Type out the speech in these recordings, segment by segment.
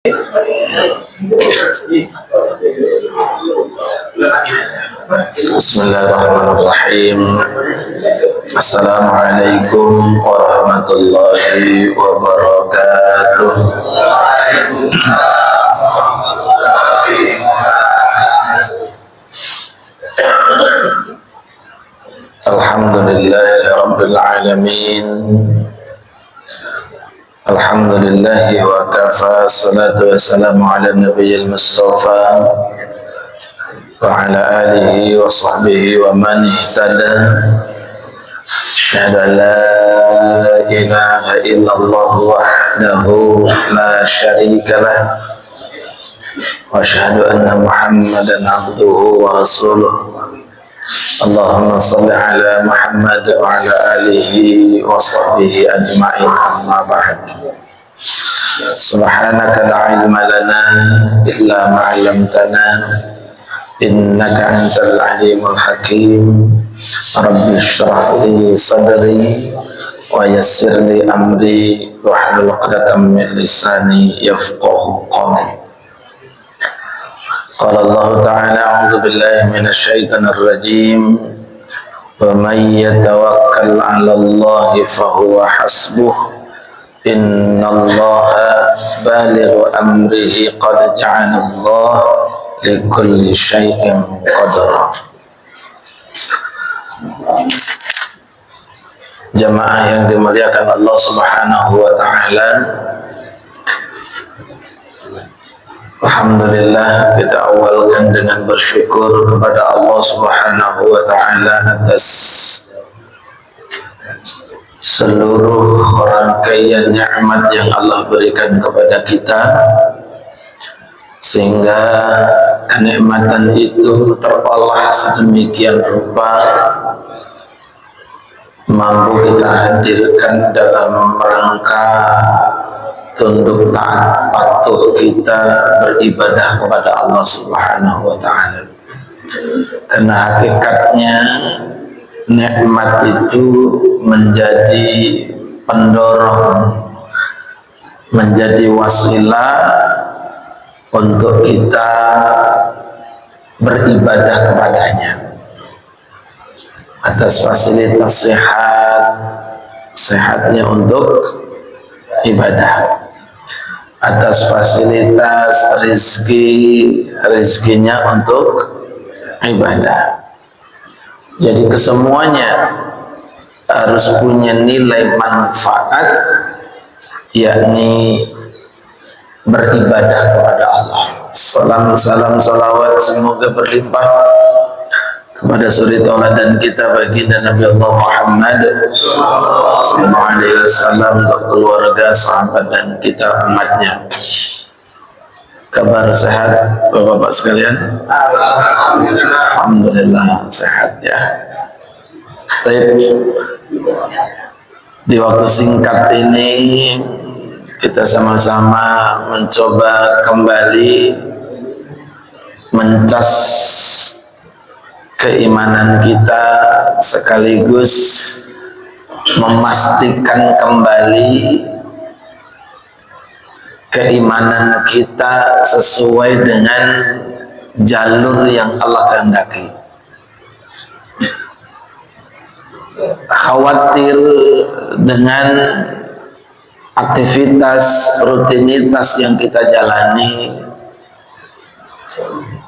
Bismillahirrahmanirrahim. Assalamualaikum warahmatullahi wabarakatuh. Alhamdulillahi rabbil alamin. Alhamdulillahi wa kafa, salatu wassalamu ala nabiyil mustafa wa ala alihi wa sahbihi wa man ihtada. Asyhadu an la ilaha illallah wahdahu la syarika lah wa asyhadu anna Muhammadan abduhu wa rasuluh. Allahumma salli ala Muhammad wa ala alihi wa sahbihi ajma'in, amma ba'd. Subhanaka la ilma lana illa ma 'allamtana innaka antal alimul hakim. Rabbi shrah li sadri wa yassir li amri wahlul 'uqdatam min lisani yafqahu qawli. Qala Allah Ta'ala, a'udzu billahi minasy syaithanir rajim. Wa may yatawakkal 'ala Allah fa huwa hasbuh. Innallaha balighu amrihi qad ja'ala Allah likulli syai'in qadara. Jamaah yang dimuliakan Allah Subhanahu wa Ta'ala, alhamdulillah, kita awalkan dengan bersyukur kepada Allah Subhanahu wa Ta'ala atas seluruh rangkaian nikmat yang Allah berikan kepada kita, sehingga kenikmatan itu terolah sedemikian rupa mampu kita hadirkan dalam rangka tunduk taat patuh kita beribadah kepada Allah Subhanahu wa Ta'ala. Karena hakikatnya nikmat itu menjadi pendorong, menjadi wasilah untuk kita beribadah kepadanya. Atas fasilitas sehatnya untuk ibadah, atas fasilitas rezekinya untuk ibadah. Jadi kesemuanya harus punya nilai manfaat, yakni beribadah kepada Allah. Salam salawat semoga berlimpah kepada suri tauladan kita, baginda Nabi Allah Muhammad sallallahu alaihi wasallam, untuk keluarga, sahabat dan kita umatnya. Kabar sehat Bapak-bapak sekalian? Alhamdulillah sehat ya. Baik, di waktu singkat ini kita sama-sama mencoba kembali mencas keimanan kita, sekaligus memastikan kembali keimanan kita sesuai dengan jalur yang Allah kehendaki. Khawatir dengan aktivitas rutinitas yang kita jalani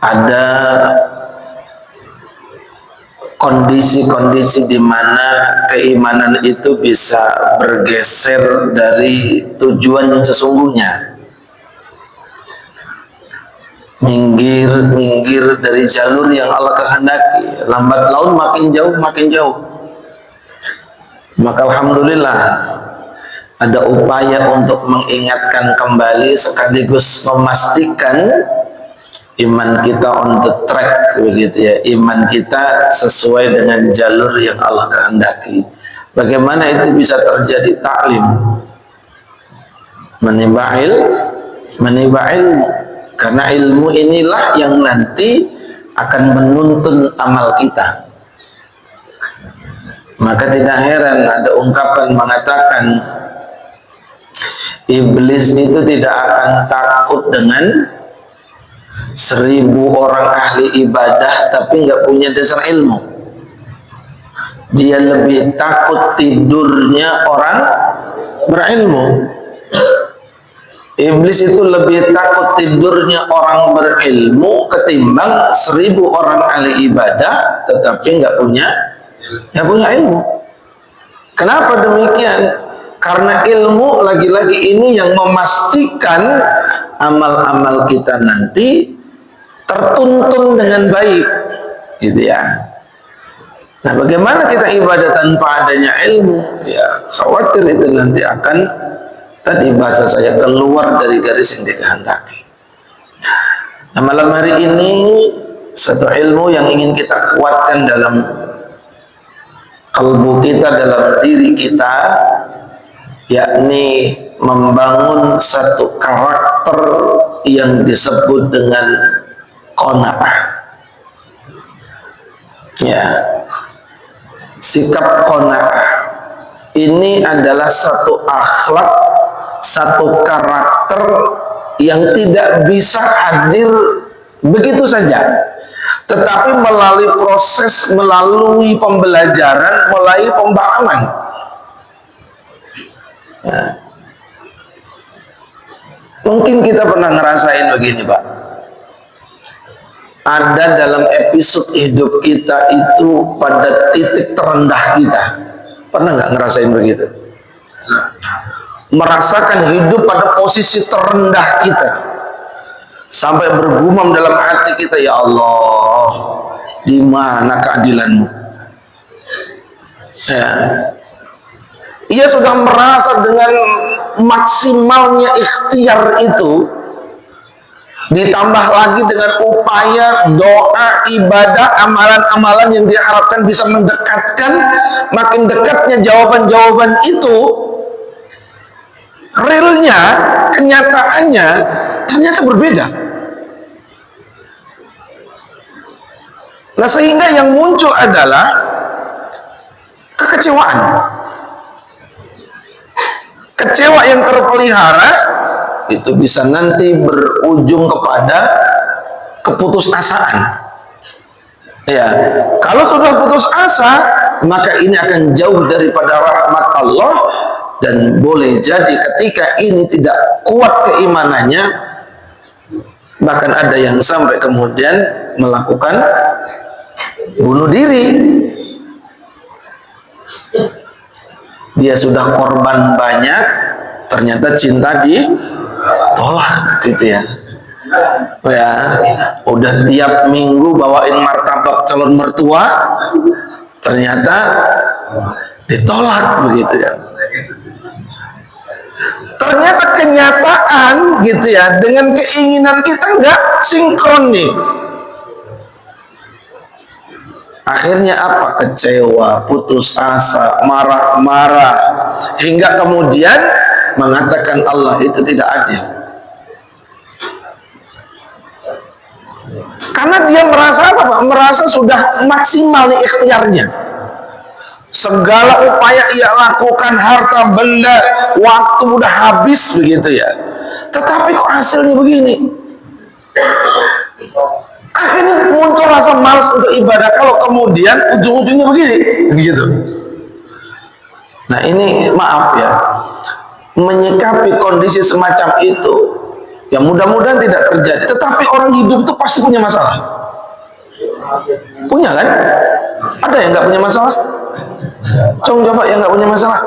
ada kondisi-kondisi di mana keimanan itu bisa bergeser dari tujuan yang sesungguhnya, minggir dari jalur yang Allah kehendaki, lambat laun makin jauh. Maka alhamdulillah ada upaya untuk mengingatkan kembali sekaligus memastikan iman kita on the track, begitu ya, iman kita sesuai dengan jalur yang Allah kehendaki. Bagaimana itu bisa terjadi? Ta'lim, menimba ilmu, karena ilmu inilah yang nanti akan menuntun amal kita. Maka tidak heran ada ungkapan mengatakan iblis itu tidak akan takut takut dengan 1000 orang ahli ibadah tapi nggak punya dasar ilmu. Dia lebih takut tidurnya orang berilmu. Iblis itu lebih takut tidurnya orang berilmu ketimbang 1000 orang ahli ibadah tetapi nggak punya ilmu. Kenapa demikian? Karena ilmu lagi-lagi ini yang memastikan amal-amal kita nanti tertuntun dengan baik, gitu ya. Nah, bagaimana kita ibadah tanpa adanya ilmu? Ya, khawatir itu nanti akan, tadi bahasa saya, keluar dari garis yang dikehendaki. Nah, malam hari ini satu ilmu yang ingin kita kuatkan dalam kalbu kita, dalam diri kita, yakni membangun satu karakter yang disebut dengan qanaah. Ya, sikap qanaah ini adalah satu akhlak, satu karakter yang tidak bisa hadir begitu saja, tetapi melalui proses, melalui pembelajaran, melalui pemahaman. Ya. Mungkin kita pernah ngerasain begini, Pak. Ada dalam episode hidup kita itu pada titik terendah kita. Pernah nggak ngerasain begitu? Merasakan hidup pada posisi terendah kita. Sampai bergumam dalam hati kita, ya Allah, di mana keadilanmu? Ya. Ia sudah merasa dengan maksimalnya ikhtiar itu, ditambah lagi dengan upaya, doa, ibadah, amalan-amalan yang diharapkan bisa mendekatkan, makin dekatnya jawaban-jawaban itu, realnya, kenyataannya ternyata berbeda. Nah, sehingga yang muncul adalah kekecewaan. Kecewa yang terpelihara itu bisa nanti berujung kepada keputusasaan. Ya, kalau sudah putus asa, maka ini akan jauh daripada rahmat Allah, dan boleh jadi ketika ini tidak kuat keimanannya, bahkan ada yang sampai kemudian melakukan bunuh diri. Dia sudah korban banyak, ternyata cinta ditolak, gitu ya. Ya, udah tiap minggu bawain martabak calon mertua, ternyata ditolak, begitu ya. Ternyata kenyataan, gitu ya, dengan keinginan kita nggak sinkron nih. Akhirnya apa? Kecewa, putus asa, marah-marah, hingga kemudian mengatakan Allah itu tidak adil. Karena dia merasa apa, Pak? Merasa sudah maksimal nih ikhtiarnya. Segala upaya ia lakukan, harta benda, waktu udah habis, begitu ya. Tetapi kok hasilnya begini? Akhirnya muncul rasa malas untuk ibadah kalau kemudian ujung-ujungnya begini, begitu. Nah, ini maaf ya, menyikapi kondisi semacam itu, ya mudah-mudahan tidak terjadi. Tetapi orang hidup itu pasti punya masalah. Punya kan? Ada yang nggak punya masalah? Coba yang nggak punya masalah.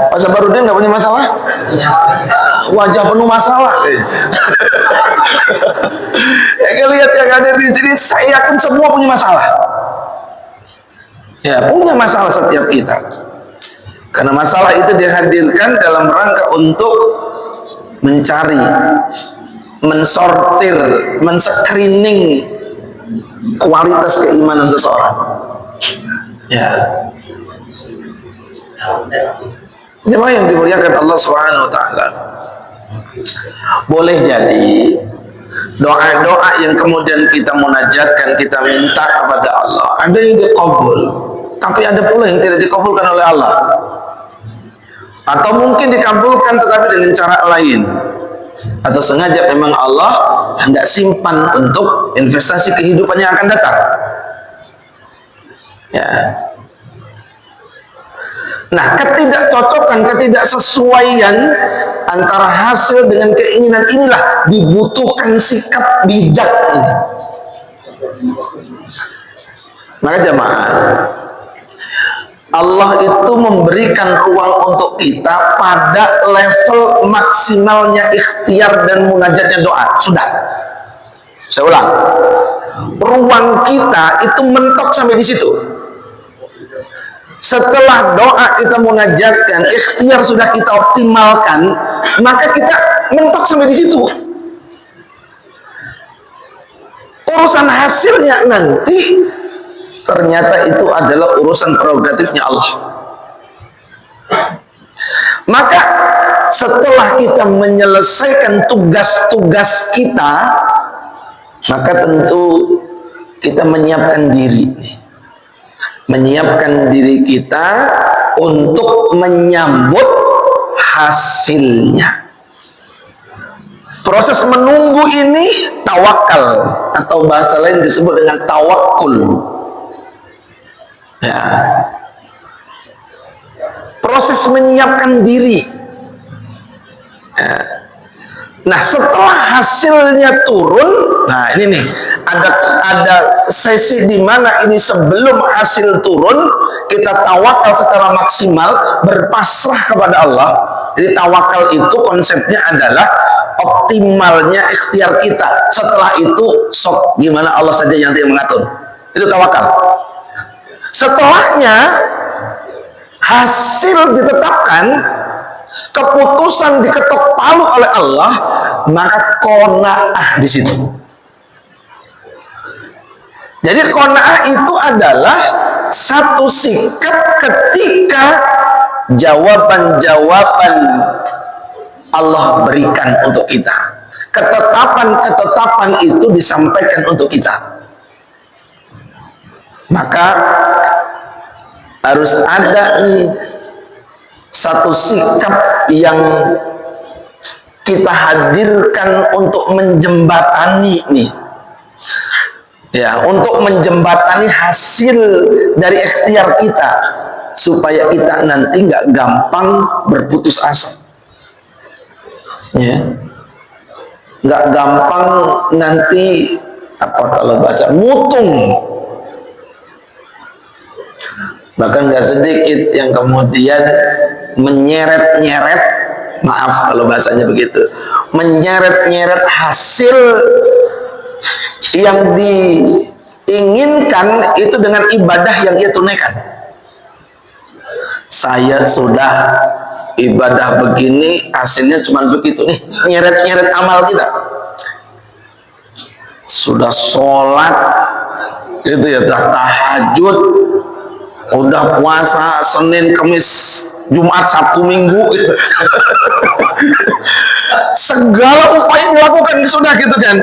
Pak Sabarudin nggak punya masalah? Wajah penuh masalah. Ya, lihat yang ada di sini, saya yakin semua punya masalah. Ya, punya masalah setiap kita. Karena masalah itu dihadirkan dalam rangka untuk mencari, mensortir, men-screening kualitas keimanan seseorang. Ya. Jemaah yang dimuliakan Allah Subhanahu wa taala. Boleh jadi doa-doa yang kemudian kita munajatkan, kita minta kepada Allah, ada yang dikabul, tapi ada pula yang tidak dikabulkan oleh Allah. Atau mungkin dikabulkan tetapi dengan cara lain. atau sengaja memang Allah hendak simpan untuk investasi kehidupan yang akan datang. Ya. Nah, ketidakcocokan, ketidaksesuaian antara hasil dengan keinginan inilah dibutuhkan sikap bijak ini. Maka jemaah, Allah itu memberikan ruang untuk kita pada level maksimalnya ikhtiar dan munajatnya doa. Sudah. Saya ulang. Ruang kita itu mentok sampai di situ. Setelah doa kita munajatkan, ikhtiar sudah kita optimalkan, maka kita mentok sampai di situ. Urusan hasilnya nanti ternyata itu adalah urusan prerogatifnya Allah. Maka setelah kita menyelesaikan tugas-tugas kita, maka tentu kita menyiapkan diri kita untuk menyambut hasilnya. Proses menunggu ini tawakal, atau bahasa lain disebut dengan tawakul. Ya. Proses menyiapkan diri. Ya. Nah, setelah hasilnya turun, nah ini nih, ada sesi di mana ini sebelum hasil turun kita tawakal secara maksimal, berpasrah kepada Allah. Jadi tawakal itu konsepnya adalah optimalnya ikhtiar kita. Setelah itu sok gimana Allah saja yang mengatur. Itu tawakal. Setelahnya hasil ditetapkan, keputusan diketok palu oleh Allah, maka qanaah di situ. Jadi qanaah itu adalah satu sikap ketika jawaban-jawaban Allah berikan untuk kita, ketetapan-ketetapan itu disampaikan untuk kita, maka harus ada nih satu sikap yang kita hadirkan untuk menjembatani nih, ya, untuk menjembatani hasil dari ikhtiar kita, supaya kita nanti nggak gampang berputus asa, ya, nggak gampang nanti apa kalau bahasa mutung. Bahkan nggak sedikit yang kemudian menyeret-nyeret, maaf kalau bahasanya begitu, menyeret-nyeret hasil yang diinginkan itu dengan ibadah yang ia tunaikan. Saya sudah ibadah begini, hasilnya cuma begitu nih, nyeret-nyeret amal kita. Sudah sholat gitu ya, udah tahajud, udah puasa Senin, Kamis, Jumat, Sabtu, Minggu gitu. Segala upaya dilakukan sudah gitu kan,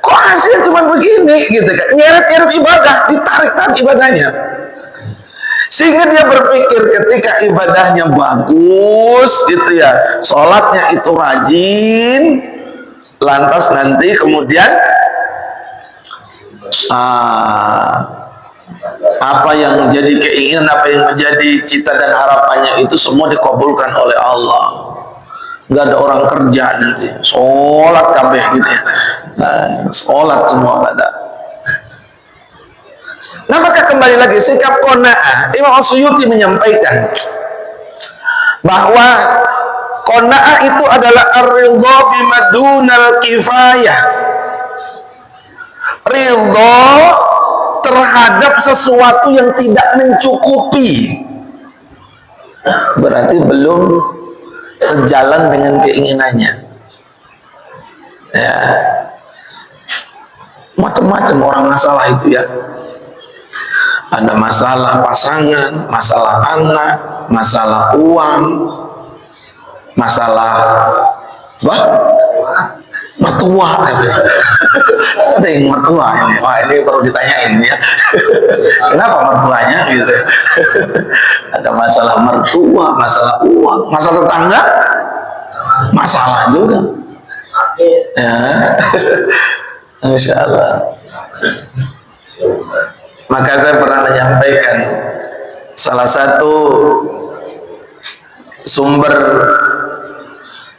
kok hasilnya cuma begini gitu kan, nyeret-nyeret ibadah, ditarik-tarik ibadahnya, sehingga dia berpikir ketika ibadahnya bagus gitu ya, sholatnya itu rajin, lantas nanti kemudian apa yang menjadi keinginan, apa yang menjadi cita dan harapannya itu semua dikabulkan oleh Allah. Nggak ada orang kerja nanti, sholat kabeh gitu ya, sholat semua pada. Nah, maka kembali lagi sikap qanaah, Imam Suyuti menyampaikan bahwa qanaah itu adalah ar-ridha bima dunal kifayah, ridha terhadap sesuatu yang tidak mencukupi, berarti belum sejalan dengan keinginannya. Ya, macam-macam orang masalah itu ya. Ada masalah pasangan, masalah anak, masalah uang, masalah mertua katanya. Ada yang mertua ini, wah ini perlu ditanyain ya. Kenapa mertuanya gitu? Ada masalah mertua, masalah uang, masalah tetangga, masalah juga. Ya. Masya Allah. Maka saya pernah menyampaikan salah satu sumber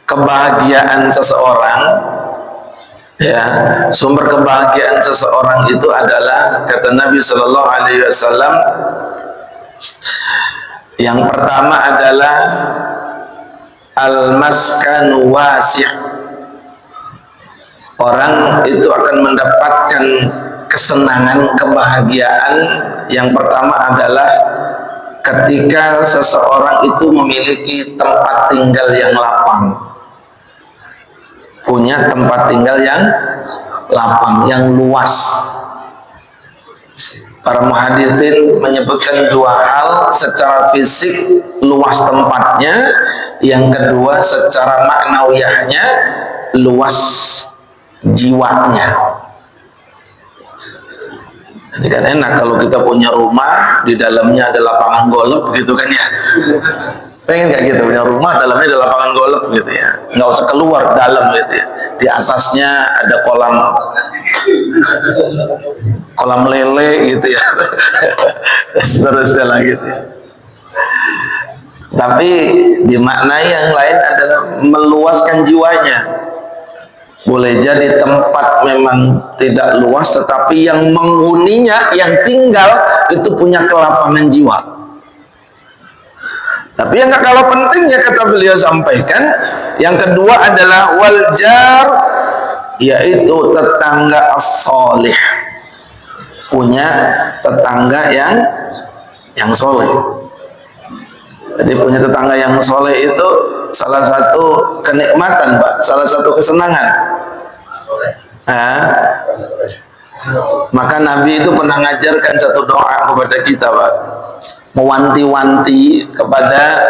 kebahagiaan seseorang, ya, sumber kebahagiaan seseorang itu adalah, kata Nabi Shallallahu Alaihi Wasallam, yang pertama adalah al-maskanu wasi'. Orang itu akan mendapatkan kesenangan, kebahagiaan. Yang pertama adalah ketika seseorang itu memiliki tempat tinggal yang lapang, punya tempat tinggal yang lapang, yang luas. Para muhaditsin menyebutkan dua hal: secara fisik luas tempatnya, yang kedua secara maknawiyahnya luas jiwanya. Jadi kan enak kalau kita punya rumah di dalamnya ada lapangan golf gitu kan ya. Pengen gak gitu punya rumah dalamnya ada lapangan golf gitu ya, nggak usah keluar dalam gitu ya. Di atasnya ada kolam lele gitu ya. Seterusnya lah gitu ya. Tapi dimaknai yang lain adalah meluaskan jiwanya. Boleh jadi tempat memang tidak luas, tetapi yang menghuninya, yang tinggal itu punya kelapangan jiwa. Tapi yang gak kalah pentingnya, kata beliau sampaikan, yang kedua adalah waljar, yaitu tetangga as-solih, punya tetangga yang soleh. Jadi punya tetangga yang soleh itu salah satu kenikmatan, Pak, salah satu kesenangan. Maka Nabi itu pernah ngajarkan satu doa kepada kita, Pak, mewanti-wanti kepada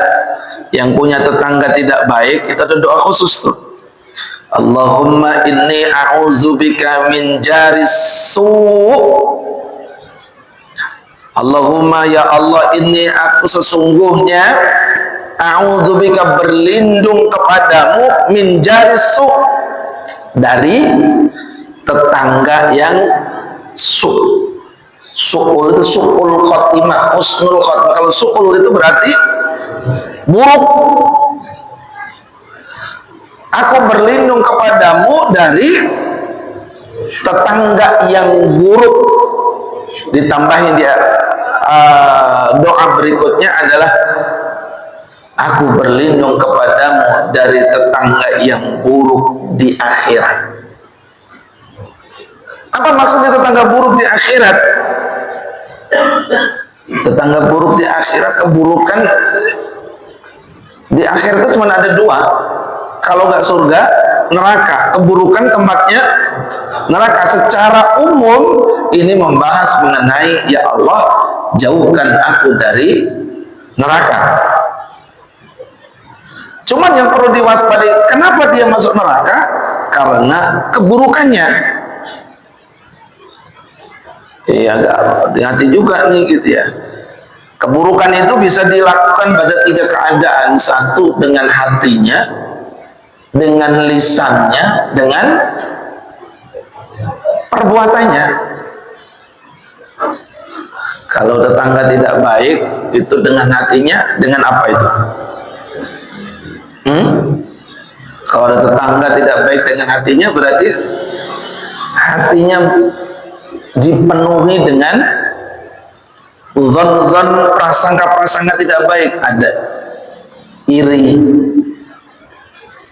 yang punya tetangga tidak baik. Itu ada doa khusus tuh. Allahumma inni a'udzubika min jaris su'. Allahumma, ya Allah, ini aku sesungguhnya a'udzubika, berlindung kepadamu, min jaris su', dari tetangga yang su'ul itu su'ul khotimah, husnul khotimah. Kalau su'ul itu berarti buruk. Aku berlindung kepadamu dari tetangga yang buruk. Ditambahin dia doa berikutnya adalah aku berlindung kepadamu dari tetangga yang buruk di akhirat. Apa maksudnya tetangga buruk di akhirat? Tetangga buruk di akhirat, keburukan di akhirat itu cuma ada dua. Kalau nggak surga, neraka. Keburukan tempatnya neraka. Secara umum ini membahas mengenai, ya Allah, jauhkan aku dari neraka. Cuman yang perlu diwaspadai, kenapa dia masuk neraka? Karena keburukannya. Iya, agak hati-hati juga nih gitu ya. Keburukan itu bisa dilakukan pada tiga keadaan. Satu, dengan hatinya, dengan lisannya, dengan perbuatannya. Kalau tetangga tidak baik, itu dengan hatinya, dengan apa itu? Kalau ada tetangga tidak baik dengan hatinya, berarti hatinya dipenuhi dengan zon-zon, prasangka-prasangka tidak baik. Ada iri.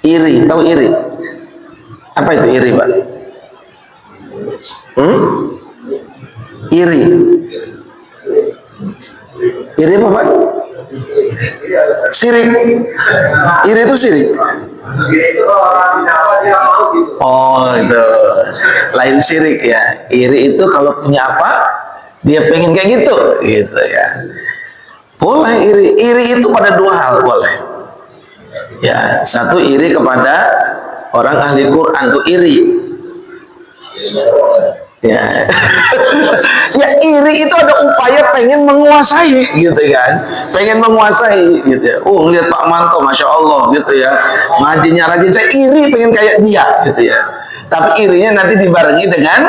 Iri, tahu iri? Apa itu iri, Pak? Iri. Iri apa, Pak? Sirik. Iri itu sirik. Oh, itu lain syirik ya. Iri itu kalau punya apa, dia pengen kayak gitu, gitu ya. Boleh iri. Iri itu pada dua hal boleh. Ya, satu iri kepada orang ahli Quran, itu iri. Ya. Ya iri itu ada upaya pengen menguasai gitu kan, pengen menguasai gitu ya. Lihat Pak Manto, Masya Allah gitu ya, ngajinya rajin, saya iri pengen kayak dia gitu ya. Tapi irinya nanti dibarengi dengan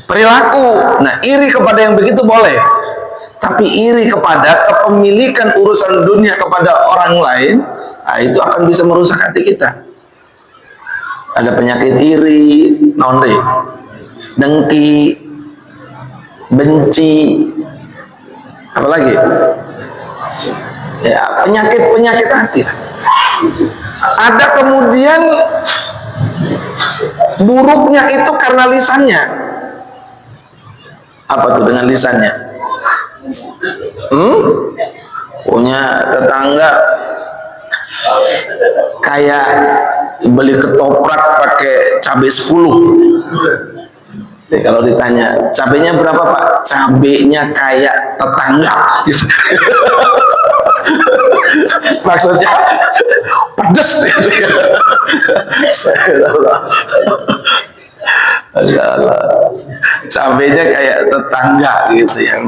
perilaku. Nah, iri kepada yang begitu boleh, tapi iri kepada kepemilikan urusan dunia kepada orang lain, nah itu akan bisa merusak hati kita. Ada penyakit iri, nonde, dengki, benci, apalagi ya penyakit hati. Ada kemudian buruknya itu karena lisannya. Apa tuh dengan lisannya? Punya tetangga kayak beli ketoprak pakai cabai 10. Kalau ditanya cabenya berapa Pak? Cabenya kayak tetangga gitu. Maksudnya pedes gitu ya. Cabenya kayak tetangga gitu yang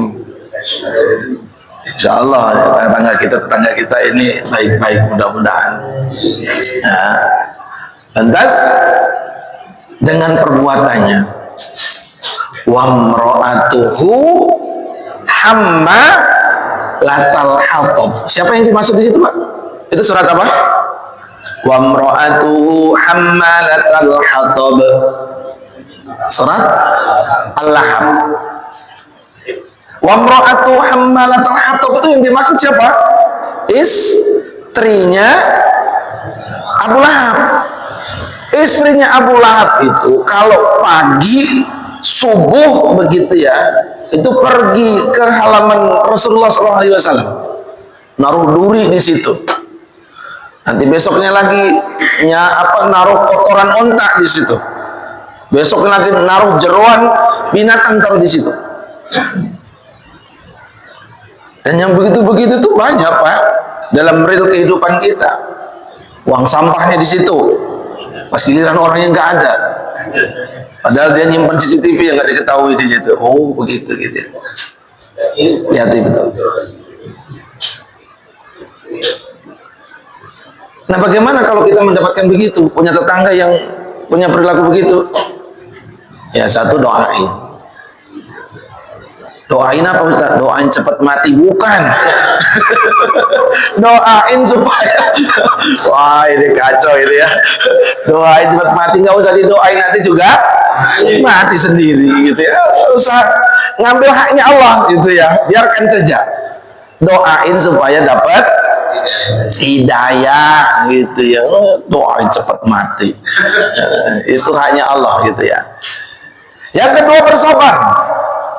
insya Allah tetangga kita ini baik-baik mudah-mudahan. Nah, lantas dengan perbuatannya, wamro'atuhu hamma latal hatab. Siapa yang dimaksud di situ Pak? Itu surat apa? Wamro'atuhu hamma latal hatab. Surat Al-Lahab. Wamro'atuhu hamma latal hatab itu yang dimaksud siapa? Istrinya Abu Lahab. Istrinya Abu Lahab itu kalau pagi subuh begitu ya, itu pergi ke halaman Rasulullah SAW, naruh duri di situ. Nanti besoknya lagi naruh kotoran onta di situ. Besoknya lagi naruh jeroan binatang taruh di situ. Dan yang begitu-begitu tuh banyak Pak dalam real kehidupan kita. Uang sampahnya di situ. Pas giliran orangnya nggak ada, padahal dia nyimpan CCTV yang nggak diketahui di situ. Oh begitu gitu. Hati betul. Nah bagaimana kalau kita mendapatkan begitu, punya tetangga yang punya perilaku begitu? Ya satu, doain. Doain apa Ustaz? Doain cepat mati? Bukan. Doain supaya wah ini kacau ini ya. Doain cepat mati, nggak usah didoain, nanti juga mati sendiri gitu ya. Usah ngambil haknya Allah gitu ya, biarkan saja. Doain supaya dapat hidayah gitu ya. Doain cepat mati, itu hanya Allah gitu ya. Yang kedua, bersabar.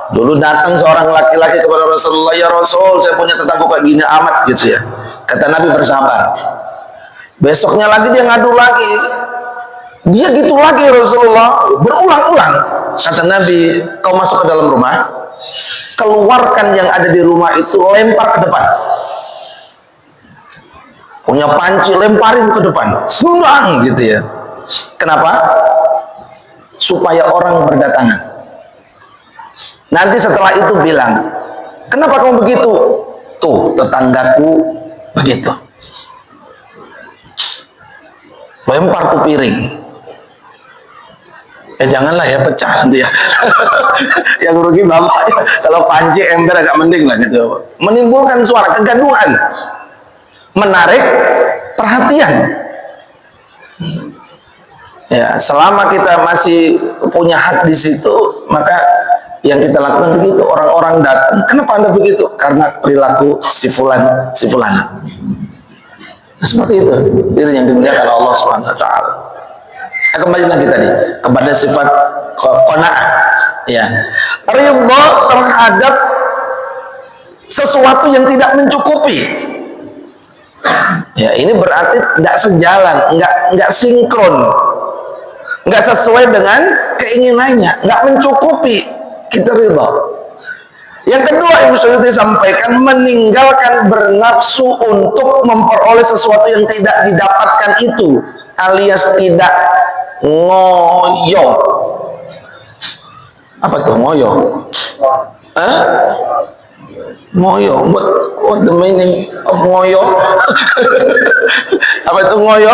Dulu datang seorang laki-laki kepada Rasulullah, ya Rasul, saya punya tetangga kayak gini amat gitu ya. Kata Nabi, bersabar. Besoknya lagi dia ngadu lagi, dia gitu lagi Rasulullah, berulang-ulang. Kata Nabi, kau masuk ke dalam rumah, keluarkan yang ada di rumah itu, lempar ke depan. Punya panci, lemparin ke depan, sumbang gitu ya. Kenapa? Supaya orang berdatangan. Nanti setelah itu bilang, kenapa kamu begitu? Tuh tetanggaku begitu. Lempar tuh piring. Janganlah ya, pecah nanti ya. Yang rugi bapak. Kalau panci ember agak mending lah gitu. Menimbulkan suara kegaduhan, menarik perhatian. Ya, selama kita masih punya hak di situ, maka yang kita lakukan begitu. Orang-orang datang, kenapa Anda begitu? Karena perilaku si fulan, si fulana. Nah, seperti itu diri yang dimuliakan Allah Subhanahu wa taala. Kembali lagi tadi kepada sifat qanaah, ya. Ridha terhadap sesuatu yang tidak mencukupi. Ya, ini berarti tidak sejalan, enggak sinkron, enggak sesuai dengan keinginannya, enggak mencukupi. Kita ridha. Yang kedua, Ibu Suyuti sampaikan, meninggalkan bernafsu untuk memperoleh sesuatu yang tidak didapatkan itu, alias tidak ngoyo. Apa tuh ngoyo? Hah? Ngoyo, what the meaning of ngoyo? Apa itu ngoyo?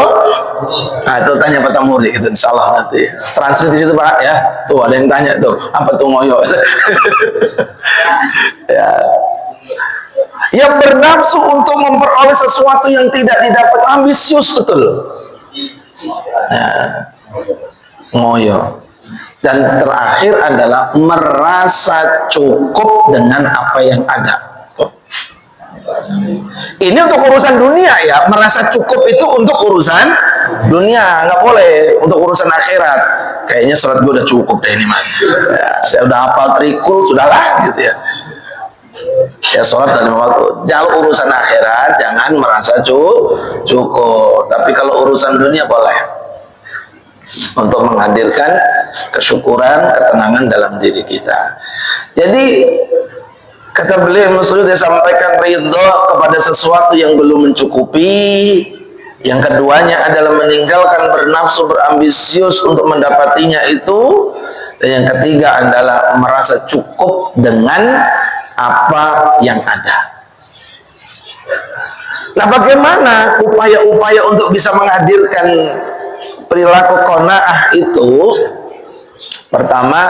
Nah itu tanya Pak Tamuri gitu, insya Allah nanti translate di situ Pak ya. Tuh ada yang tanya tuh, apa tuh ngoyo? Ya. Yang bernafsu untuk memperoleh sesuatu yang tidak didapat, ambisius betul. Nah, ngoyo. Dan terakhir adalah merasa cukup dengan apa yang ada. Ini untuk urusan dunia ya, merasa cukup itu untuk urusan dunia, nggak boleh untuk urusan akhirat. Kayaknya sholat gue udah cukup deh ini mah. Ya, saya udah hafal trikul, sudahlah gitu ya. Ya sholat dan waktu. Kalau urusan akhirat jangan merasa cukup. Tapi kalau urusan dunia boleh. Untuk menghadirkan kesyukuran, ketenangan dalam diri kita. Jadi kata beliau Mas'ud disampaikan ridho kepada sesuatu yang belum mencukupi. Yang keduanya adalah meninggalkan bernafsu berambisius untuk mendapatinya itu. Dan yang ketiga adalah merasa cukup dengan apa yang ada. Nah, bagaimana upaya-upaya untuk bisa menghadirkan perilaku qanaah itu? Pertama,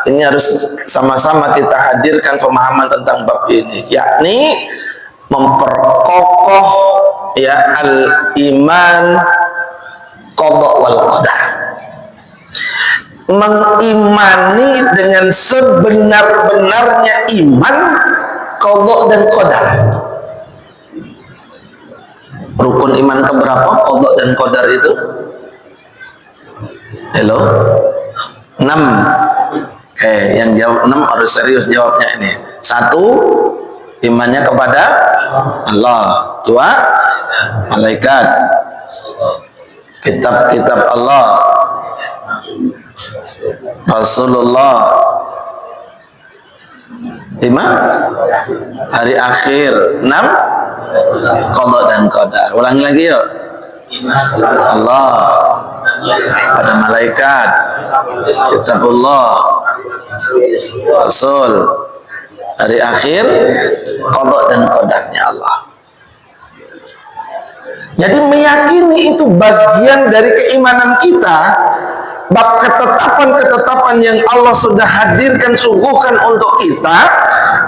ini harus sama-sama kita hadirkan pemahaman tentang bab ini, yakni memperkokoh ya al-iman qada wal qadar. Mengimani dengan sebenar-benarnya iman qada dan qadar. Rukun iman keberapa qada dan qadar itu? Halo? 6. Yang jawab 6 harus serius jawabnya ini. 1, imannya kepada Allah. 2, malaikat, kitab-kitab Allah, Rasulullah. 5, hari akhir. 6, qada dan qadar. Ulangi lagi yuk. Allah, ada malaikat, kitabullah, Rasul, hari akhir, qada dan qadarnya Allah. Jadi meyakini itu bagian dari keimanan kita. Bab ketetapan-ketetapan yang Allah sudah hadirkan, suguhkan untuk kita,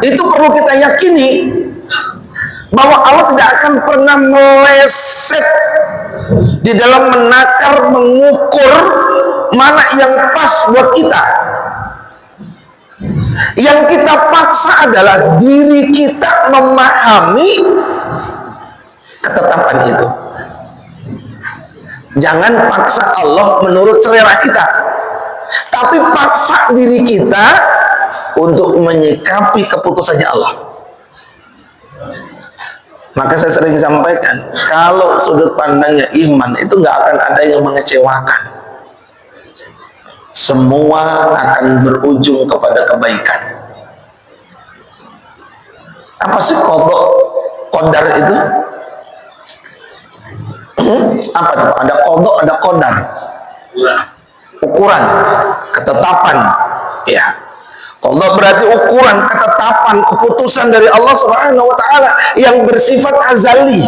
itu perlu kita yakini bahwa Allah tidak akan pernah meleset di dalam menakar, mengukur mana yang pas buat kita. Yang kita paksa adalah diri kita memahami ketetapan itu. Jangan paksa Allah menurut selera kita, tapi paksa diri kita untuk menyikapi keputusannya Allah. Maka saya sering sampaikan, kalau sudut pandangnya iman itu nggak akan ada yang mengecewakan. Semua akan berujung kepada kebaikan. Apa sih qada qadar itu? Apa itu? Ada qada, ada qadar. Ukuran, ketetapan. Ya. Qada berarti ukuran, ketetapan, keputusan dari Allah Subhanahu wa taala yang bersifat azali.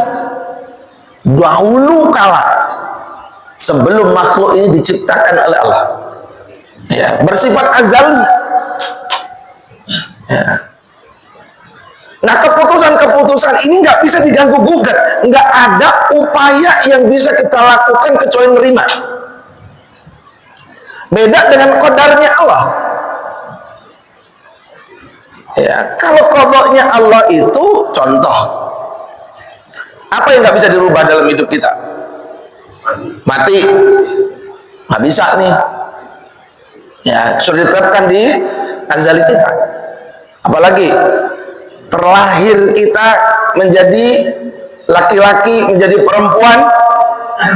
Dahulu kala sebelum makhluk ini diciptakan oleh Allah. Ya, bersifat azali. Ya. Nah, keputusan-keputusan ini nggak bisa diganggu gugat, nggak ada upaya yang bisa kita lakukan kecuali menerima. Beda dengan qadarnya Allah. Ya, kalau qadanya Allah itu contoh, apa yang nggak bisa dirubah dalam hidup kita? Mati, nggak bisa nih. Ya, sudah ditetapkan di azali kita. Apalagi terlahir kita menjadi laki-laki, menjadi perempuan,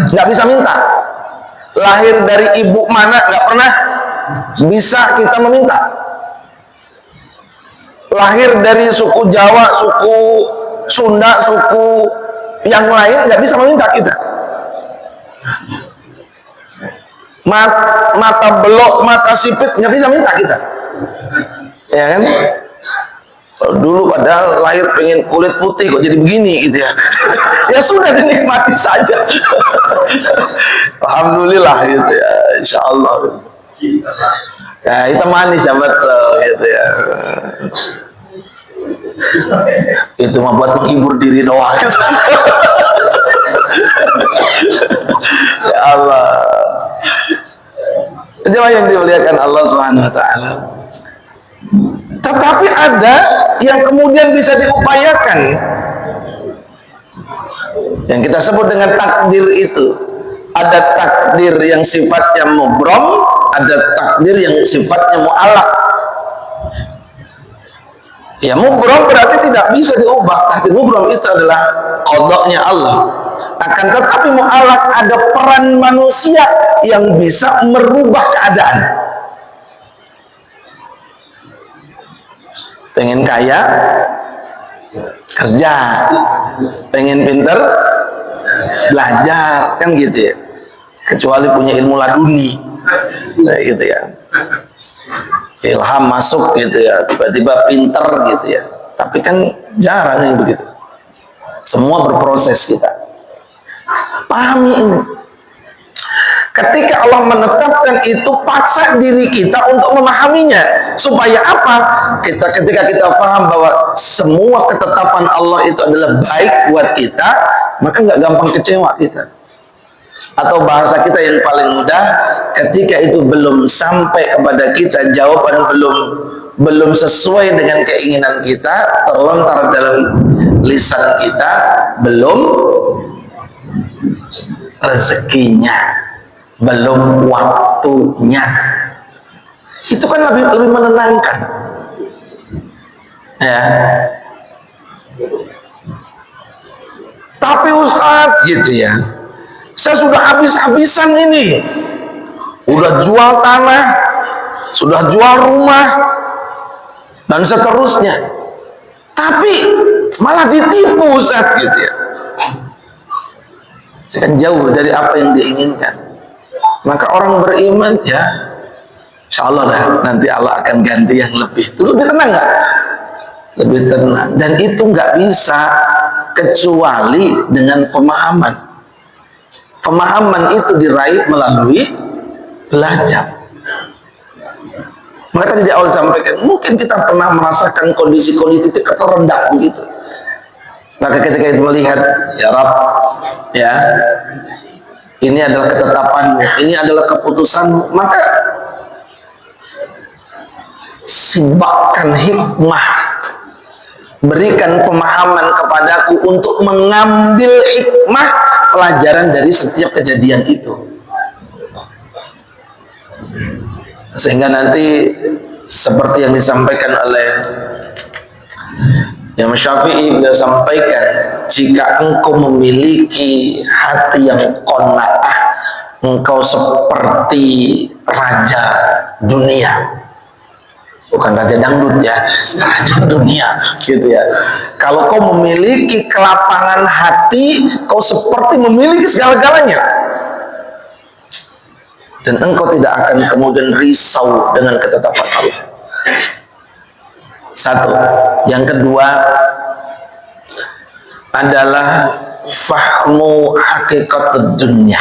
nggak bisa minta. Lahir dari ibu mana nggak pernah bisa kita meminta. Lahir dari suku Jawa, suku Sunda, suku yang lain nggak bisa meminta kita. Mata belok, mata sipit nggak bisa minta kita. ya kan? Kalau dulu padahal lahir pengen kulit putih kok jadi begini gitu ya. Ya sudah, dinikmati saja. Alhamdulillah gitu ya, insya Allah. Ya, hitam manis ya betul gitu ya. Itu mah buat menghibur diri doang. Ya Allah. Jemaah yang dimuliakan Allah Subhanahu wa taala. Tetapi ada yang kemudian bisa diupayakan, yang kita sebut dengan takdir itu. Ada takdir yang sifatnya mubrom, ada takdir yang sifatnya mu'alaq. Ya, mubrom berarti tidak bisa diubah. Takdir mubrom itu adalah qadanya Allah. Akan tetapi mu'alaq ada peran manusia yang bisa merubah keadaan. Pengen kaya, kerja. Pengen pinter, belajar, kan gitu ya. Kecuali punya ilmu laduni, kayak gitu ya. Ilham masuk gitu ya, tiba-tiba pinter gitu ya. Tapi kan jarang yang begitu. Semua berproses kita. Pahami ini. Ketika Allah menetapkan itu, paksa diri kita untuk memahaminya. Supaya apa? Ketika kita paham bahwa semua ketetapan Allah itu adalah baik buat kita, maka nggak gampang kecewa kita. Atau bahasa kita yang paling mudah, ketika itu belum sampai kepada kita, jawaban belum sesuai dengan keinginan kita, terlontar dalam lisan kita, belum rezekinya, belum waktunya. Itu kan lebih menenangkan, ya. Tapi Ustadz gitu ya, saya sudah habis-habisan ini, udah jual tanah, sudah jual rumah, dan seterusnya, tapi malah ditipu Ustadz gitu ya. Kan jauh dari apa yang diinginkan. Maka orang beriman ya, insya Allah lah, nanti Allah akan ganti yang lebih. Itu lebih tenang nggak? Lebih tenang. Dan itu nggak bisa kecuali dengan pemahaman. Pemahaman itu diraih melalui belajar. Maka tadi di awal sampaikan, mungkin kita pernah merasakan kondisi-kondisi terendah begitu. Maka ketika itu melihat, ya Rabb, ya, ini adalah ketetapanmu, ini adalah keputusanmu, maka siapkan hikmah, berikan pemahaman kepadaku untuk mengambil hikmah pelajaran dari setiap kejadian itu, sehingga nanti seperti yang disampaikan oleh Imam Syafi'i, beliau sampaikan, jika engkau memiliki hati yang qanaah, engkau seperti raja dunia. Bukan raja dangdut ya, raja dunia gitu ya. Kalau kau memiliki kelapangan hati, kau seperti memiliki segala-galanya. Dan engkau tidak akan kemudian risau dengan ketetapan Allah. Satu. Yang kedua adalah fahmu hakikat dunia.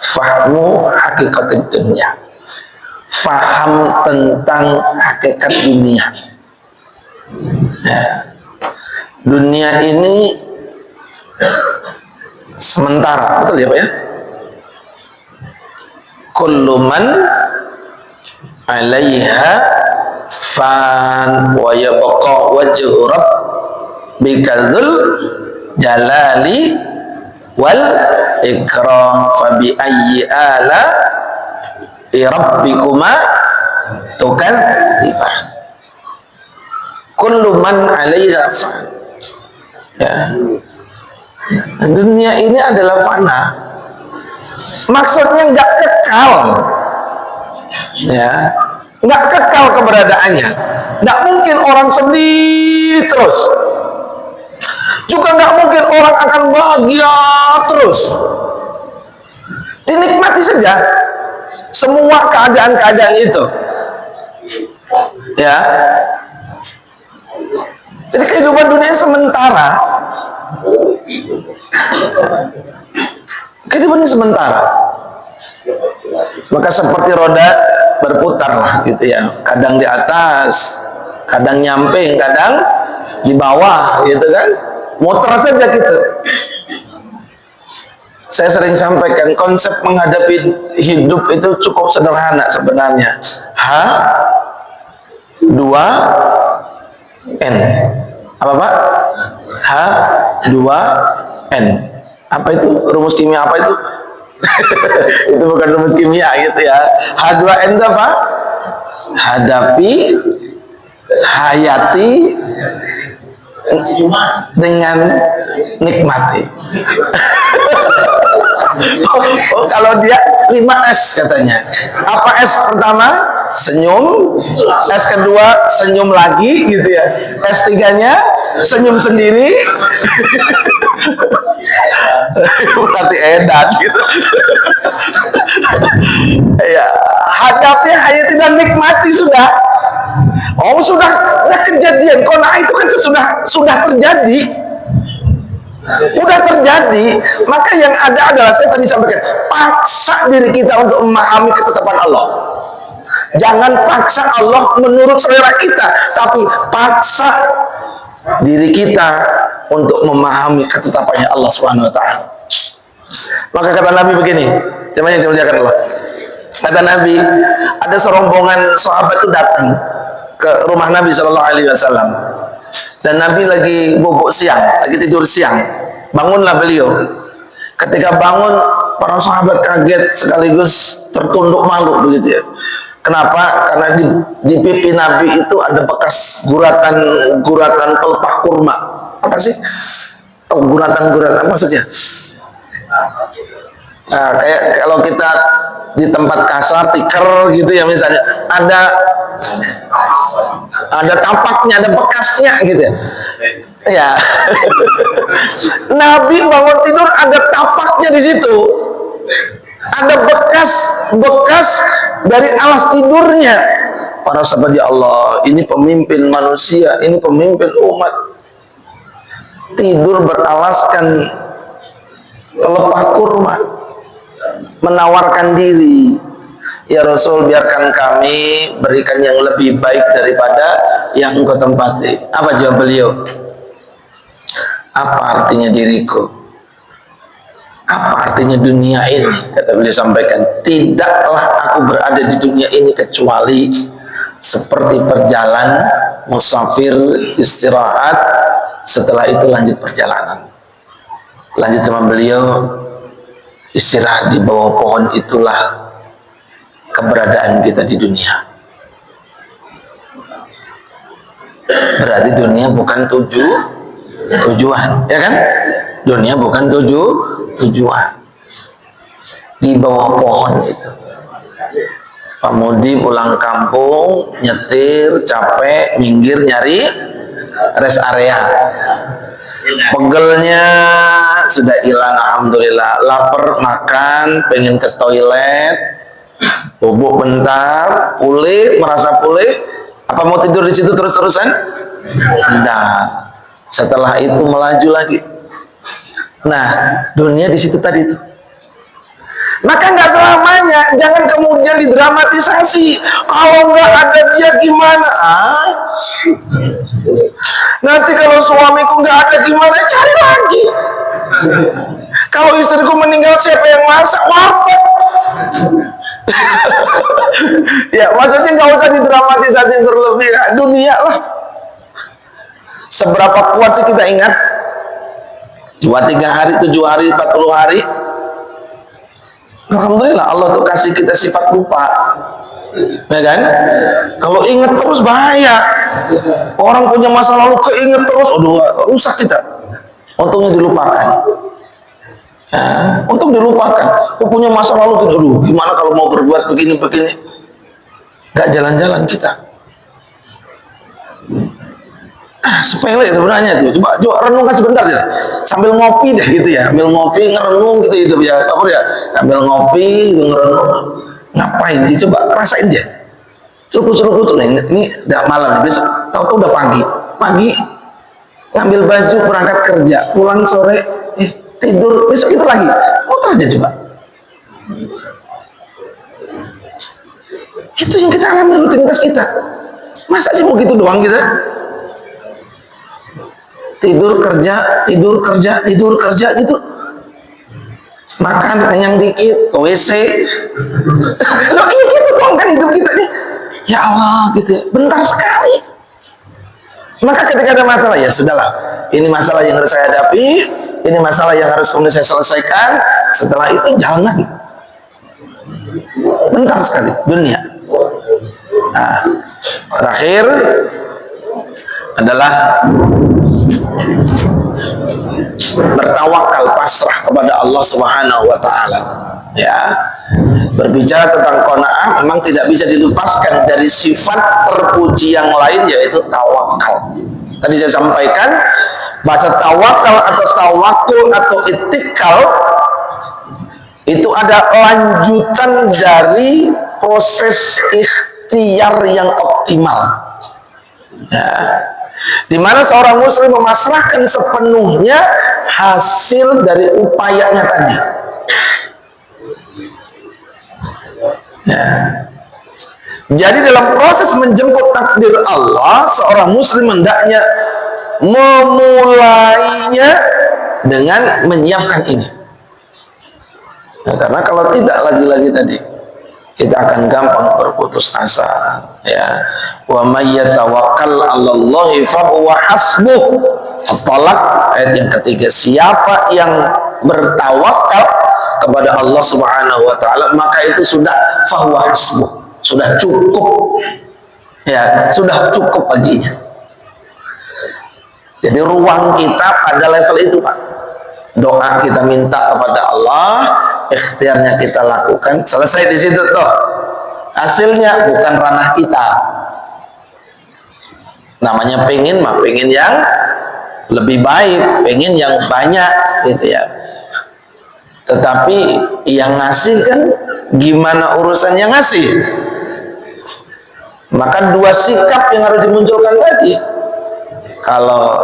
Fahmu hakikat dunia. Faham tentang hakikat dunia. Ya. Dunia ini sementara, betul ya Pak ya? Kullu man 'alaiha fan wa yabqa wajhu rabbika dzul jalali wal ikram, fa bi ayyi ala rabbikuma tukadzibah. Kullu man 'alaiha fan. Ya. Dunia ini adalah fana. Maksudnya nggak kekal. Ya. Nggak kekal keberadaannya. Nggak mungkin orang sedih terus. Juga nggak mungkin orang akan bahagia terus. Dinikmati saja semua keadaan-keadaan itu. Ya. Jadi kehidupan dunia sementara. Kehidupan ini sementara. Maka seperti roda berputar lah gitu ya. Kadang di atas, kadang nyamping, kadang di bawah gitu kan. Muter saja gitu. Saya sering sampaikan konsep menghadapi hidup itu cukup sederhana sebenarnya. H2N. Apa Pak? H2N. Apa itu? Rumus kimia apa itu? Itu bukan rumus kimia gitu ya. H2N itu apa? Hadapi, hayati, dengan nikmati. Oh, kalau dia 5S katanya. Apa S pertama? Senyum. S kedua senyum lagi gitu ya. S tiganya senyum sendiri. Berarti edan gitu. Ya, hadapi, hayati dan nikmati sudah. Oh sudah kejadian. Kona itu kan sudah terjadi. Udah terjadi, maka yang ada adalah saya tadi sampaikan, paksa diri kita untuk memahami ketetapan Allah. Jangan paksa Allah menurut selera kita, tapi paksa diri kita untuk memahami ketetapannya Allah Subhanahu wa taala. Maka kata Nabi begini, jemaah yang dimuliakan Allah. Kata Nabi, ada serombongan sahabat itu datang ke rumah Nabi Shallallahu alaihi wasallam. Dan Nabi lagi bubuk siang, lagi tidur siang. Bangunlah beliau. Ketika bangun, para sahabat kaget sekaligus tertunduk malu begitu ya. Kenapa? Karena di pipi Nabi itu ada bekas guratan pelepah kurma. Apa sih? Oh, guratan maksudnya? Nah, kayak kalau kita di tempat kasar tikar gitu ya misalnya, ada tapaknya, ada bekasnya gitu ya. Ya. Nabi bangun tidur ada tapaknya di situ. Ada bekas dari alas tidurnya. Para sahabat, ya Allah, ini pemimpin manusia, ini pemimpin umat. Tidur beralaskan pelepah kurma. Menawarkan diri. Ya Rasul, biarkan kami berikan yang lebih baik daripada yang engkau tempati. Apa jawab beliau? Apa artinya diriku? Apa artinya dunia ini? Kata beliau sampaikan, tidaklah aku berada di dunia ini kecuali seperti perjalanan musafir istirahat, setelah itu lanjut perjalanan. Lanjut sama beliau, istirahat di bawah pohon itulah keberadaan kita di dunia. Berarti dunia bukan tujuan, ya kan? Dunia bukan tujuan. Di bawah pohon itu. Pemudi pulang kampung, nyetir, capek, minggir nyari rest area. Pegelnya sudah hilang, alhamdulillah. Lapar, makan, pengen ke toilet, bubuk bentar, pulih, merasa pulih. Apa mau tidur di situ terus-terusan? Nah, setelah itu melaju lagi. Nah, dunia di situ tadi itu. Maka nggak selamanya, jangan kemudian didramatisasi. Kalau nggak ada dia gimana? Nanti kalau suamiku nggak ada gimana? Cari lagi. Kalau istriku meninggal, siapa yang masak? Warteg. Ya, maksudnya nggak usah didramatisasi berlebihan. Dunia lah. Seberapa kuat sih kita ingat? 2-3 hari, 7 hari, 40 hari. Alhamdulillah Allah tuh kasih kita sifat lupa, ya kan? Kalau ingat terus bahaya. Orang punya masa lalu keinget terus, aduh, rusak kita. Untungnya dilupakan. Ya, untuk dilupakan. Punya masa lalu kita, aduh, gimana kalau mau berbuat begini, gak jalan-jalan kita. Sepele sebenarnya tuh. Coba renungkan sebentar ya. Sambil ngopi deh gitu ya. Sambil ngopi ngerenung gitu hidup ya. Apa ya? Sambil ngopi gitu ngerenung. Ngapain sih? Coba rasain deh. seruput ini udah malam, besok tahu-tahu udah pagi ngambil baju berangkat kerja, pulang sore tidur, besok itu lagi, muter aja coba. Itu yang kita alami rutinitas kita. Masa sih mau gitu doang kita? Tidur kerja gitu. Makan kenyang dikit, ke WC. Loh iya gitu doang kan hidup kita nih. Ya Allah gitu ya, bentar sekali. Maka ketika ada masalah, ya sudahlah, ini masalah yang harus saya hadapi, ini masalah yang harus kemudian saya selesaikan. Setelah itu jalan lagi. Bentar sekali dunia. Nah, terakhir adalah bertawakal, pasrah kepada Allah Subhanahu wa taala. Ya. Berbicara tentang qanaah memang tidak bisa dilepaskan dari sifat terpuji yang lain, yaitu tawakal. Tadi saya sampaikan bahasa tawakal atau tawakul atau itikal itu ada lanjutan dari proses ikhtiar yang optimal. Ya. Di mana seorang muslim memasrahkan sepenuhnya hasil dari upayanya tadi. Ya. Jadi dalam proses menjemput takdir Allah, seorang muslim hendaknya memulainya dengan menyiapkan ini. Nah, karena kalau tidak, lagi-lagi tadi kita akan gampang berputus asa. Ya, wa may yatawakkal 'alallahi fa huwa hasbuh. At-Talaq ayat yang ketiga, siapa yang bertawakal kepada Allah Subhanahu wa taala, maka itu sudah fa huwa hasbuh, sudah cukup. Ya, sudah cukup baginya. Jadi ruang kita pada level itu, Pak. Doa kita minta kepada Allah, ikhtiarnya kita lakukan, selesai di situ tuh. Hasilnya bukan ranah kita. Namanya pengen yang lebih baik, pengen yang banyak gitu ya. Tetapi yang ngasih kan gimana urusan yang ngasih? Maka dua sikap yang harus dimunculkan tadi. Kalau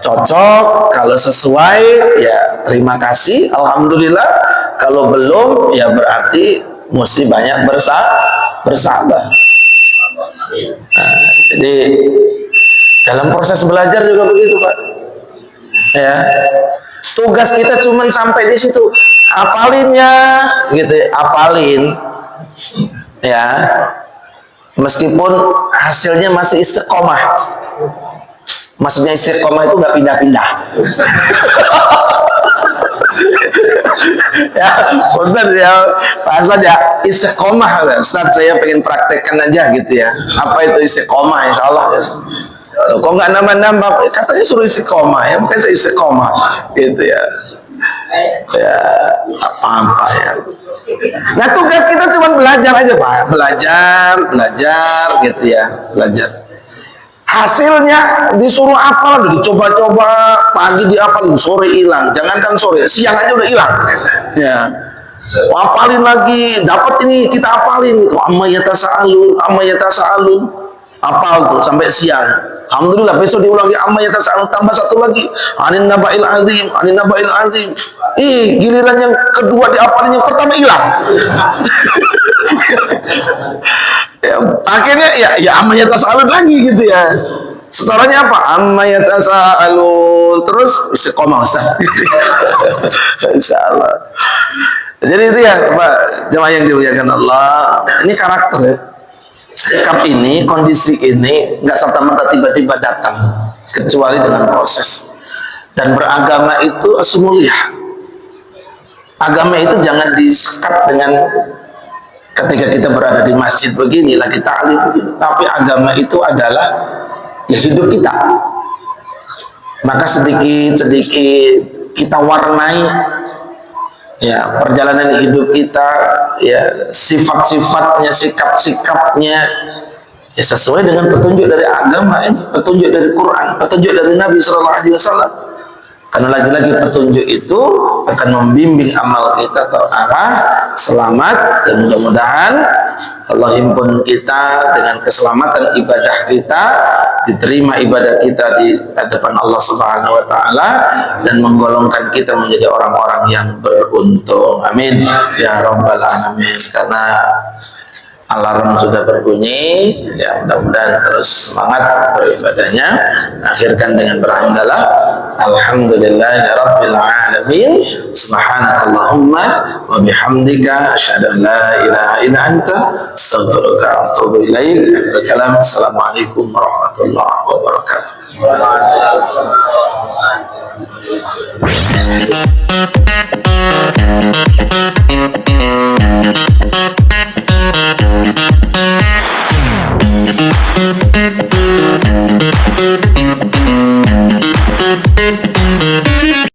cocok, kalau sesuai, ya terima kasih, alhamdulillah. Kalau belum, ya berarti mesti banyak bersabar. Nah, jadi dalam proses belajar juga begitu, Pak. Ya, tugas kita cuma sampai di situ, apalinnya, gitu, apalin, ya. Meskipun hasilnya masih istiqomah. Maksudnya istiqomah itu nggak pindah-pindah. Ya, benar ya, Pak Ustaz ya, istiqomah. Ustaz, saya pengen praktekkan aja gitu ya. Apa itu istiqomah? Insya Allah ya. Kok nggak nambah-nambah? Katanya suruh istiqomah ya, mungkin saya istiqomah gitu ya. Ya, apa-apa ya. Nah, tugas kita cuma belajar aja, Pak. Belajar gitu ya, belajar. Hasilnya disuruh apal, dicoba-coba, pagi diapalin, sore hilang. Jangankan sore, siang aja udah hilang. Ya, apalin lagi, dapat ini kita apalin. Amma yatasaalun, apal tuh sampai siang. Alhamdulillah, besok diulangi amma yatasaalun, tambah satu lagi. Anin naba'il azim. Giliran yang kedua diapalin, yang pertama hilang. Ya, akhirnya ya amma yatasaalun lagi gitu ya. Setelahnya apa? Amma yatasaalun, terus istiqomah Ustaz. Insyaallah. Jadi itu ya, Pak jemaah yang dimuliakan Allah. Ini karakter ya. Sikap ini, kondisi ini nggak serta-merta tiba-tiba datang, kecuali dengan proses. Dan beragama itu asmuliah. Agama itu jangan disekat dengan ketika kita berada di masjid begini, lagi ta'lim begini. Tapi agama itu adalah ya hidup kita. Maka sedikit-sedikit kita warnai ya perjalanan hidup kita, ya sifat-sifatnya, sikap-sikapnya ya sesuai dengan petunjuk dari agama ini, petunjuk dari Quran, petunjuk dari Nabi SAW. Karena lagi-lagi petunjuk itu akan membimbing amal kita terarah selamat, dan mudah-mudahan Allah himpun kita dengan keselamatan ibadah kita, diterima ibadah kita di hadapan Allah Subhanahu wa taala, dan menggolongkan kita menjadi orang-orang yang beruntung. Amin ya rabbal alamin. Karena alarm sudah berbunyi, ya mudah-mudahan terus semangat beribadahnya. Akhirkan dengan berhamdalah, alhamdulillahirabbil alamin, subhanakallahumma wa bihamdika asyhadu an la ilaha illa anta astaghfiruka wa atubu ilaik. Akhirul kalam, assalamualaikum warahmatullahi wabarakatuh.